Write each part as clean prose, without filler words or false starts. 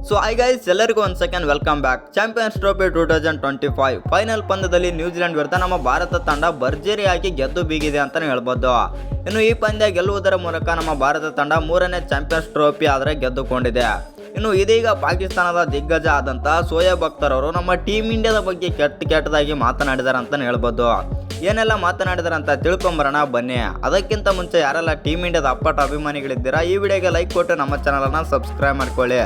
So I guys ಎಲ್ಲರಿಗೂ ಒಂದು second welcome back. Champions trophy 2025 final ಪಂದ್ಯದಲ್ಲಿ ನ್ಯೂಜಿಲೆಂಡ್ ವಿರುದ್ಧ ನಮ್ಮ ಭಾರತ ತಂಡ ಭರ್ಜರಿಯಾಗಿ ಗೆದ್ದು ಬೀಗಿದೆ ಅಂತಲೇ ಹೇಳ್ಬೋದು. ಇನ್ನು ಈ ಪಂದ್ಯ ಗೆಲ್ಲುವುದರ ಮೂಲಕ ನಮ್ಮ ಭಾರತ ತಂಡ 3ನೇ ಚಾಂಪಿಯನ್ಸ್ ಟ್ರೋಫಿ ಆದರೆ ಗೆದ್ದುಕೊಂಡಿದೆ. ಇನ್ನು ಇದೀಗ ಪಾಕಿಸ್ತಾನದ ದಿಗ್ಗಜ ಆದಂಥ ಶೋಯಬ್ ಅಖ್ತರ್ ಅವರು ನಮ್ಮ ಟೀಮ್ ಇಂಡಿಯಾದ ಬಗ್ಗೆ ಕೆಟ್ಟದಾಗಿ ಮಾತನಾಡಿದ್ದಾರೆ ಅಂತಲೇ ಹೇಳ್ಬೋದು. ಏನೆಲ್ಲ ಮಾತನಾಡಿದಾರೆ ಅಂತ ತಿಳ್ಕೊಂಬರೋಣ ಬನ್ನಿ. ಅದಕ್ಕಿಂತ ಮುಂಚೆ ಯಾರೆಲ್ಲ ಟೀಮ್ ಇಂಡಿಯಾದ ಅಪ್ಪಟ ಅಭಿಮಾನಿಗಳಿದ್ದೀರಾ ಈ ವಿಡಿಯೋಗೆ ಲೈಕ್ ಕೊಟ್ಟು ನಮ್ಮ ಚಾನಲನ್ನು ಸಬ್ಸ್ಕ್ರೈಬ್ ಮಾಡ್ಕೊಳ್ಳಿ.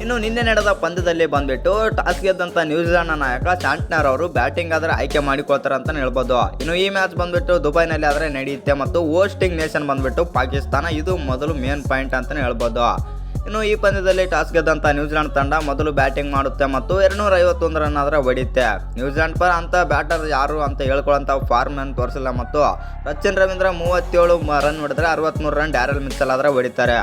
ಇನ್ನು ನಿನ್ನೆ ನಡೆದ ಪಂದ್ಯದಲ್ಲಿ ಬಂದ್ಬಿಟ್ಟು ಟಾಸ್ ಗೆದ್ದಂಥ ನ್ಯೂಜಿಲೆಂಡ್ನ ನಾಯಕ ಶಾಂಟ್ನರ್ ಅವರು ಬ್ಯಾಟಿಂಗ್ ಆದರೆ ಆಯ್ಕೆ ಮಾಡಿಕೊಳ್ತಾರೆ ಅಂತಲೇ ಹೇಳ್ಬೋದು. ಇನ್ನು ಈ ಮ್ಯಾಚ್ ಬಂದ್ಬಿಟ್ಟು ದುಬೈನಲ್ಲಿ ಆದರೆ ನಡೆಯುತ್ತೆ ಮತ್ತು ಹೋಸ್ಟಿಂಗ್ ನೇಷನ್ ಬಂದ್ಬಿಟ್ಟು ಪಾಕಿಸ್ತಾನ. ಇದು ಮೊದಲು ಮೇನ್ ಪಾಯಿಂಟ್ ಅಂತಲೇ ಹೇಳ್ಬೋದು. ಇನ್ನು ಈ ಪಂದ್ಯದಲ್ಲಿ ಟಾಸ್ ಗೆದ್ದಂಥ ನ್ಯೂಜಿಲೆಂಡ್ ತಂಡ ಮೊದಲು ಬ್ಯಾಟಿಂಗ್ ಮಾಡುತ್ತೆ ಮತ್ತು 251 ರನ್ ಆದರೆ ಹೊಡಿಯುತ್ತೆ. ನ್ಯೂಜಿಲೆಂಡ್ ಪರ ಅಂತ ಬ್ಯಾಟರ್ ಯಾರು ಅಂತ ಹೇಳ್ಕೊಳ್ಳೋಂಥ ಫಾರ್ಮ್ ಅನ್ನು ತೋರಿಸಿಲ್ಲ ಮತ್ತು ಸಚಿನ್ ರವೀಂದ್ರ 37 ರನ್ ಹೊಡೆದ್ರೆ 63 ರನ್ ಡ್ಯಾರೆಲ್ ಮಿಚೆಲ್ ಆದರೆ ಹೊಡಿತಾರೆ.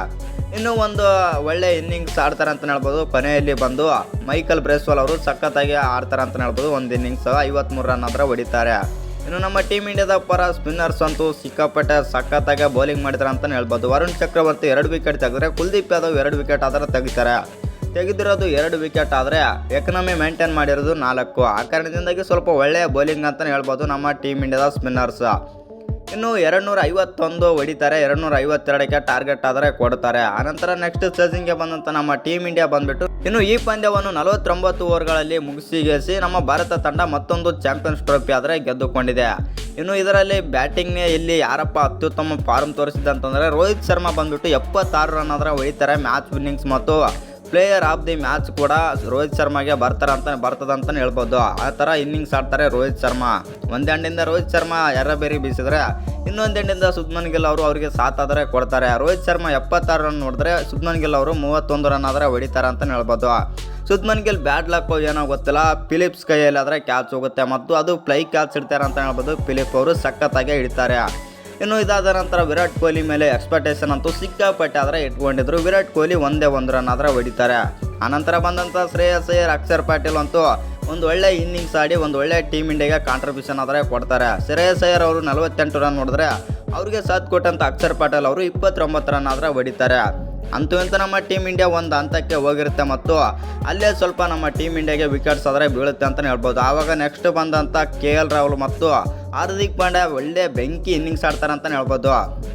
ಇನ್ನೂ ಒಂದು ಒಳ್ಳೆ ಇನ್ನಿಂಗ್ಸ್ ಆಡ್ತಾರೆ ಅಂತ ಹೇಳ್ಬೋದು. ಕೊನೆಯಲ್ಲಿ ಬಂದು ಮೈಕಲ್ ಬ್ರೇಸ್ವಾಲ್ ಅವರು ಸಖತ್ತಾಗಿ ಆಡ್ತಾರೆ ಅಂತ ಹೇಳ್ಬೋದು. ಒಂದು ಇನ್ನಿಂಗ್ಸ್ 53 ರನ್ ಆದರೆ ಹೊಡಿತಾರೆ. ಇನ್ನು ನಮ್ಮ ಟೀಮ್ ಇಂಡಿಯಾದ ಪರ ಸ್ಪಿನ್ನರ್ಸ್ ಅಂತೂ ಸಿಕ್ಕಾಪಟ್ಟೆ ಸಖತ್ತಾಗಿ ಬೌಲಿಂಗ್ ಮಾಡಿದ್ದಾರೆ ಅಂತಲೇ ಹೇಳ್ಬೋದು. ವರುಣ್ ಚಕ್ರವರ್ತಿ 2 ವಿಕೆಟ್ ತೆಗೆದ್ರೆ ಕುಲ್ದೀಪ್ ಯಾದವ್ 2 ವಿಕೆಟ್ ಆದರೆ ತೆಗೆದಿರೋದು 2 ವಿಕೆಟ್ ಆದರೆ ಎಕನಾಮಿ ಮೇಂಟೈನ್ ಮಾಡಿರೋದು 4. ಆ ಕಾರಣದಿಂದಾಗಿ ಸ್ವಲ್ಪ ಒಳ್ಳೆಯ ಬೌಲಿಂಗ್ ಅಂತಲೇ ಹೇಳ್ಬೋದು ನಮ್ಮ ಟೀಮ್ ಇಂಡಿಯಾದ ಸ್ಪಿನ್ನರ್ಸ್. ಇನ್ನು 251 ಹೊಡಿತಾರೆ, 252ಕ್ಕೆ ಟಾರ್ಗೆಟ್ ಆದರೆ ಕೊಡ್ತಾರೆ. ಆನಂತರ ನೆಕ್ಸ್ಟ್ ಚೇಸಿಂಗ್ಗೆ ಬಂದಂಥ ನಮ್ಮ ಟೀಮ್ ಇಂಡಿಯಾ ಬಂದ್ಬಿಟ್ಟು ಇನ್ನು ಈ ಪಂದ್ಯವನ್ನು 49 ಓವರ್ಗಳಲ್ಲಿ ಮುಗಿಸಿಗೆಸಿ ನಮ್ಮ ಭಾರತ ತಂಡ ಮತ್ತೊಂದು ಚಾಂಪಿಯನ್ಸ್ ಟ್ರೋಫಿ ಆದರೆ ಗೆದ್ದುಕೊಂಡಿದೆ. ಇನ್ನು ಇದರಲ್ಲಿ ಬ್ಯಾಟಿಂಗ್ನೇ ಇಲ್ಲಿ ಯಾರಪ್ಪ ಅತ್ಯುತ್ತಮ ಫಾರ್ಮ್ ತೋರಿಸಿದಂತಂದರೆ ರೋಹಿತ್ ಶರ್ಮಾ ಬಂದ್ಬಿಟ್ಟು 76 ರನ್ ಆದರೆ ಹೊಡಿತಾರೆ. ಮ್ಯಾಚ್ ವಿನ್ನಿಂಗ್ಸ್ ಮತ್ತು ಪ್ಲೇಯರ್ ಆಫ್ ದಿ ಮ್ಯಾಚ್ ಕೂಡ ರೋಹಿತ್ ಶರ್ಮಾಗೆ ಬರ್ತದಂತಲೇ ಹೇಳ್ಬೋದು. ಆ ಥರ ಇನ್ನಿಂಗ್ಸ್ ಆಡ್ತಾರೆ ರೋಹಿತ್ ಶರ್ಮಾ. ಒಂದು ಎಂಡಿಂದ ರೋಹಿತ್ ಶರ್ಮಾ ಬೇರೆ ಬೀಸಿದ್ರೆ ಇನ್ನೊಂದು ಎಂಡಿಂದ ಶುಭ್ಮನ್ ಗಿಲ್ ಅವರು ಅವರಿಗೆ ಸಾಥ್ ಆದರೆ ಕೊಡ್ತಾರೆ. ರೋಹಿತ್ ಶರ್ಮಾ 76 ರನ್ ನೋಡಿದ್ರೆ ಶುಭ್ಮನ್ ಗಿಲ್ ಅವರು 31 ರನ್ ಆದರೆ ಹೊಡಿತಾರೆ ಅಂತಲೇ ಹೇಳ್ಬೋದು. ಶುಭ್ಮನ್ ಗಿಲ್ ಬ್ಯಾಟ್ ಲಕ್ ಏನೋ ಗೊತ್ತಿಲ್ಲ, ಫಿಲಿಪ್ಸ್ ಕೈಯಲ್ಲಿ ಆದರೆ ಕ್ಯಾಚ್ ಹೋಗುತ್ತೆ ಮತ್ತು ಅದು ಫ್ಲೈ ಕ್ಯಾಚ್ ಇಡ್ತಾರೆ ಅಂತ ಹೇಳ್ಬೋದು. ಫಿಲಿಪ್ ಅವರು ಸಖತ್ತಾಗಿ ಹಿಡಿತಾರೆ. ಇನ್ನು ಇದಾದ ನಂತರ ವಿರಾಟ್ ಕೊಹ್ಲಿ ಮೇಲೆ ಎಕ್ಸ್ಪೆಕ್ಟೇಷನ್ ಅಂತೂ ಸಿಕ್ಕಾಪಟ್ಟೆ ಆದರೆ ಇಟ್ಕೊಂಡಿದ್ರು. ವಿರಾಟ್ ಕೊಹ್ಲಿ 1 ರನ್ ಆದರೆ ಹೊಡಿತಾರೆ. ಆನಂತರ ಬಂದಂಥ ಶ್ರೇಯಸ್ ಅಯ್ಯರ್, ಅಕ್ಷರ್ ಪಟೇಲ್ ಅಂತೂ ಒಂದು ಒಳ್ಳೆ ಇನ್ನಿಂಗ್ಸ್ ಆಡಿ ಒಂದು ಒಳ್ಳೆ ಟೀಮ್ ಇಂಡಿಯಾಗೆ ಕಾಂಟ್ರಿಬ್ಯೂಷನ್ ಆದರೆ ಕೊಡ್ತಾರೆ. ಶ್ರೇಯಸ್ ಅಯ್ಯರ್ ಅವರು 48 ರನ್ ಹೊಡೆದ್ರೆ ಅವ್ರಿಗೆ ಸಾಥ್ ಕೊಟ್ಟಂಥ ಅಕ್ಷರ್ ಪಟೇಲ್ ಅವರು 29 ರನ್ ಆದರೆ ಹೊಡಿತಾರೆ. ಅಂತೂ ಇಂತ ನಮ್ಮ ಟೀಮ್ ಇಂಡಿಯಾ ಒಂದು ಹಂತಕ್ಕೆ ಹೋಗಿರುತ್ತೆ ಮತ್ತು ಅಲ್ಲೇ ಸ್ವಲ್ಪ ನಮ್ಮ ಟೀಮ್ ಇಂಡಿಯಾಗೆ ವಿಕೆಟ್ಸ್ ಆದರೆ ಬೀಳುತ್ತೆ ಅಂತಲೇ ಹೇಳ್ಬೋದು. ಆವಾಗ ನೆಕ್ಸ್ಟ್ ಬಂದಂಥ KL ರಾಹುಲ್ ಮತ್ತು ಹಾರ್ದಿಕ್ ಪಾಂಡ್ಯ ಒಳ್ಳೆ ಬೆಂಕಿ ಇನ್ನಿಂಗ್ಸ್ ಆಡ್ತಾರೆ ಅಂತಲೇ ಹೇಳ್ಬೋದು.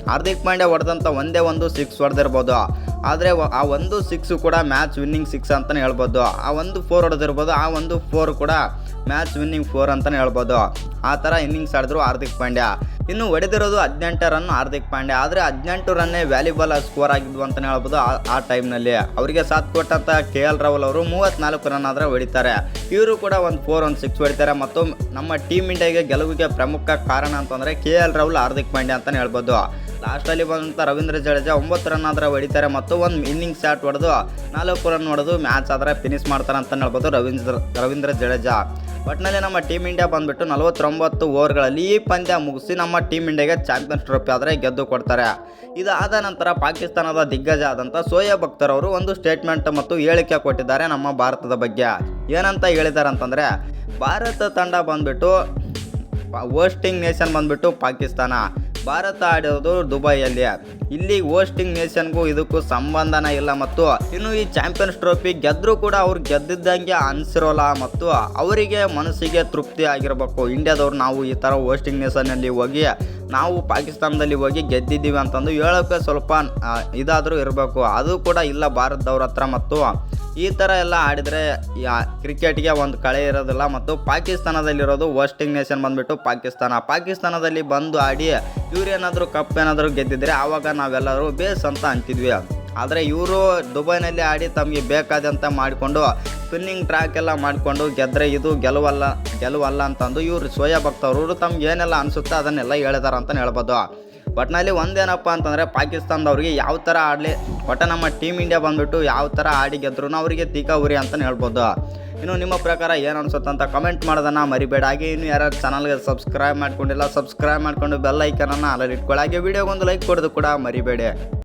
ಹಾರ್ದಿಕ್ ಪಾಂಡ್ಯ ಹೊಡೆದಂಥ ಒಂದೇ ಒಂದು 6 ಹೊಡೆದಿರ್ಬೋದು, ಆದರೆ ಆ ಒಂದು 6 ಕೂಡ ಮ್ಯಾಚ್ ವಿನ್ನಿಂಗ್ 6 ಅಂತಲೇ ಹೇಳ್ಬೋದು. ಆ ಒಂದು 4 ಹೊಡೆದಿರ್ಬೋದು, ಆ ಒಂದು 4 ಕೂಡ ಮ್ಯಾಚ್ ವಿನ್ನಿಂಗ್ 4 ಅಂತಲೇ ಹೇಳ್ಬೋದು. ಆ ಥರ ಇನ್ನಿಂಗ್ಸ್ ಆಡಿದ್ರು ಹಾರ್ದಿಕ್ ಪಾಂಡ್ಯ. ಇನ್ನು ಹೊಡೆದಿರೋದು 18 ರನ್ ಹಾರ್ದಿಕ್ ಪಾಂಡ್ಯ, ಆದರೆ 18 ರನ್ನೇ ವ್ಯಾಲ್ಯೂಬಲ್ ಸ್ಕೋರ್ ಆಗಿದ್ವು ಅಂತಲೇ ಹೇಳ್ಬೋದು. ಆ ಟೈಮ್ನಲ್ಲಿ ಅವರಿಗೆ ಸಾಥ್ ಕೊಟ್ಟಂಥ KL ರಾಹುಲ್ ಅವರು 34 ರನ್ ಆದರೆ ಹೊಡಿತಾರೆ. ಇವರು ಕೂಡ ಒಂದು 4 ಒಂದು 6 ಹೊಡಿತಾರೆ ಮತ್ತು ನಮ್ಮ ಟೀಮ್ ಇಂಡಿಯಾಗೆ ಗೆಲುವಿಗೆ ಪ್ರಮುಖ ಕಾರಣ ಅಂತಂದರೆ KL ರಾಹುಲ್ ಹಾರ್ದಿಕ್ ಪಾಂಡ್ಯ ಅಂತಲೇ ಹೇಳ್ಬೋದು. ಲಾಸ್ಟಲ್ಲಿ ಬಂದಂಥ ರವೀಂದ್ರ ಜಡೇಜಾ 9 ರನ್ ಆದರೆ ಹೊಡಿತಾರೆ ಮತ್ತು ಒಂದು ಇನ್ನಿಂಗ್ ಶಾಟ್ ಹೊಡೆದು 4 ರನ್ ಹೊಡೆದು ಮ್ಯಾಚ್ ಆದರೆ ಫಿನಿಶ್ ಮಾಡ್ತಾರೆ ಅಂತಲೇ ಹೇಳ್ಬೋದು ರವೀಂದ್ರ ಜಡೇಜಾ. ಒಟ್ಟಿನಲ್ಲಿ ನಮ್ಮ ಟೀಮ್ ಇಂಡಿಯಾ ಬಂದುಬಿಟ್ಟು 49 ಓವರ್ಗಳಲ್ಲಿ ಈ ಪಂದ್ಯ ಮುಗಿಸಿ ನಮ್ಮ ಟೀಮ್ ಇಂಡಿಯಾಗೆ ಚಾಂಪಿಯನ್ಸ್ ಟ್ರೋಫಿ ಆದರೆ ಗೆದ್ದು ಕೊಡ್ತಾರೆ. ಇದಾದ ನಂತರ ಪಾಕಿಸ್ತಾನದ ದಿಗ್ಗಜ ಆದಂಥ ಶೋಯಬ್ ಅಖ್ತರ್ ಅವರು ಒಂದು ಸ್ಟೇಟ್ಮೆಂಟ್ ಮತ್ತು ಹೇಳಿಕೆ ಕೊಟ್ಟಿದ್ದಾರೆ ನಮ್ಮ ಭಾರತದ ಬಗ್ಗೆ. ಏನಂತ ಹೇಳಿದ್ದಾರೆ ಅಂತಂದರೆ, ಭಾರತ ತಂಡ ಬಂದುಬಿಟ್ಟು ಹೋಸ್ಟಿಂಗ್ ನೇಷನ್ ಬಂದುಬಿಟ್ಟು ಪಾಕಿಸ್ತಾನ, ಭಾರತ ಆಡಿರೋದು ದುಬೈಯಲ್ಲಿ. ಇಲ್ಲಿ ಹೋಸ್ಟಿಂಗ್ ನೇಷನ್ಗೂ ಇದಕ್ಕೂ ಸಂಬಂಧನೇ ಇಲ್ಲ ಮತ್ತು ಇನ್ನು ಈ ಚಾಂಪಿಯನ್ಸ್ ಟ್ರೋಫಿ ಗೆದ್ದರೂ ಕೂಡ ಅವ್ರು ಗೆದ್ದಿದ್ದಂಗೆ ಅನಿಸಿರೋಲ್ಲ ಮತ್ತು ಅವರಿಗೆ ಮನಸ್ಸಿಗೆ ತೃಪ್ತಿ ಆಗಿರಬೇಕು. ಇಂಡಿಯಾದವ್ರು ನಾವು ಈ ಥರ ಹೋಸ್ಟಿಂಗ್ ನೇಷನ್ನಲ್ಲಿ ಹೋಗಿ ನಾವು ಪಾಕಿಸ್ತಾನದಲ್ಲಿ ಹೋಗಿ ಗೆದ್ದಿದ್ದೀವಿ ಅಂತಂದು ಹೇಳೋಕ್ಕೆ ಸ್ವಲ್ಪ ಇದಾದರೂ ಇರಬೇಕು. ಅದು ಕೂಡ ಇಲ್ಲ ಭಾರತದವ್ರ ಹತ್ರ ಮತ್ತು ಈ ಥರ ಎಲ್ಲ ಆಡಿದರೆ ಕ್ರಿಕೆಟ್ಗೆ ಒಂದು ಕಳೆ ಇರೋದಿಲ್ಲ. ಮತ್ತು ಪಾಕಿಸ್ತಾನದಲ್ಲಿರೋದು ಹೋಸ್ಟಿಂಗ್ ನೇಷನ್ ಬಂದುಬಿಟ್ಟು ಪಾಕಿಸ್ತಾನದಲ್ಲಿ ಬಂದು ಆಡಿ ಇವ್ರೇನಾದರೂ ಕಪ್ ಏನಾದರೂ ಗೆದ್ದಿದ್ರೆ ಆವಾಗ ನಾವೆಲ್ಲರೂ ಬೇಸ್ ಅಂತ ಅಂತಿದ್ವಿ. ಆದರೆ ಇವರು ದುಬೈನಲ್ಲಿ ಆಡಿ ತಮಗೆ ಬೇಕಾದಂಥ ಮಾಡಿಕೊಂಡು ಸ್ಪಿನ್ನಿಂಗ್ ಟ್ರ್ಯಾಕ್ ಎಲ್ಲ ಮಾಡಿಕೊಂಡು ಗೆದ್ದರೆ ಇದು ಗೆಲುವಲ್ಲ ಅಂತಂದು ಇವರು ಶೋಯಬ್ ಅಖ್ತರ್ ಅವರು ತಮ್ಗೆ ಏನೆಲ್ಲ ಅನಿಸುತ್ತೆ ಅದನ್ನೆಲ್ಲ ಹೇಳಿದಾರೆ ಅಂತಲೇ ಹೇಳ್ಬೋದು. ಒಟ್ಟಿನಲ್ಲಿ ಒಂದೇನಪ್ಪ ಅಂತಂದರೆ ಪಾಕಿಸ್ತಾನದವ್ರಿಗೆ ಯಾವ ಥರ ಆಡಲಿ, ಒಟ್ಟು ನಮ್ಮ ಟೀಮ್ ಇಂಡಿಯಾ ಬಂದುಬಿಟ್ಟು ಯಾವ ಥರ ಆಡಿ ಗೆದ್ರೂ ಅವರಿಗೆ ತೀಕಾ ಉರಿ ಅಂತಲೇ ಹೇಳ್ಬೋದು. ಇನ್ನು ನಿಮ್ಮ ಪ್ರಕಾರ ಏನು ಅನಿಸುತ್ತೆ ಅಂತ ಕಮೆಂಟ್ ಮಾಡೋದನ್ನು ಮರಿಬೇಡ. ಹಾಗೆ ಇನ್ನು ಯಾರು ಚಾನಲ್ಗೆ ಸಬ್ಸ್ಕ್ರೈಬ್ ಮಾಡ್ಕೊಂಡಿಲ್ಲ ಸಬ್ಸ್ಕ್ರೈಬ್ ಮಾಡಿಕೊಂಡು ಬೆಲ್ ಐಕನನ್ನು ಅಲ್ಲಲ್ಲಿ ಇಟ್ಕೊಳ್ಳಿ. ಹಾಗೆ ವಿಡಿಯೋಗೊಂದು ಲೈಕ್ ಕೊಡೋದು ಕೂಡ ಮರಿಬೇಡಿ.